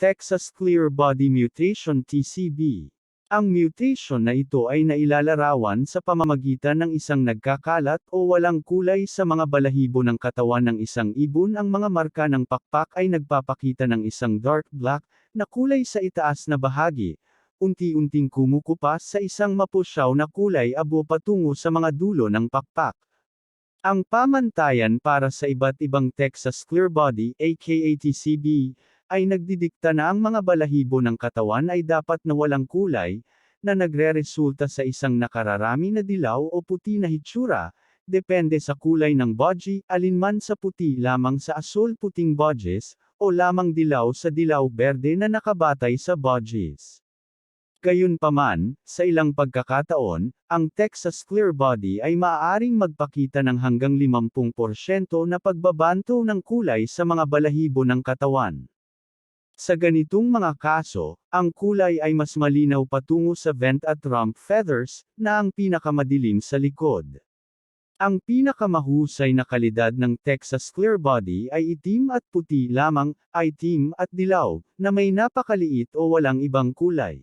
Texas Clear Body Mutation TCB. Ang mutation na ito ay nailalarawan sa pamamagitan ng isang nagkakalat o walang kulay sa mga balahibo ng katawan ng isang ibon. Ang mga marka ng pakpak ay nagpapakita ng isang dark black na kulay sa itaas na bahagi, unti-unting kumukupas sa isang mapusyaw na kulay abo patungo sa mga dulo ng pakpak. Ang pamantayan para sa iba't ibang Texas Clear Body aka TCB, ay nagdidikta na ang mga balahibo ng katawan ay dapat na walang kulay, na nagreresulta sa isang nakararami na dilaw o puti na hitsura, depende sa kulay ng bodgy, alinman sa puti lamang sa asul-puting bodges, o lamang dilaw sa dilaw-berde na nakabatay sa bodges. Gayunpaman, sa ilang pagkakataon, ang Texas Clear Body ay maaaring magpakita ng hanggang 50% na pagbabanto ng kulay sa mga balahibo ng katawan. Sa ganitong mga kaso, ang kulay ay mas malinaw patungo sa vent at rump feathers, na ang pinakamadilim sa likod. Ang pinakamahusay na kalidad ng Texas Clear Body ay itim at puti lamang, itim at dilaw, na may napakaliit o walang ibang kulay.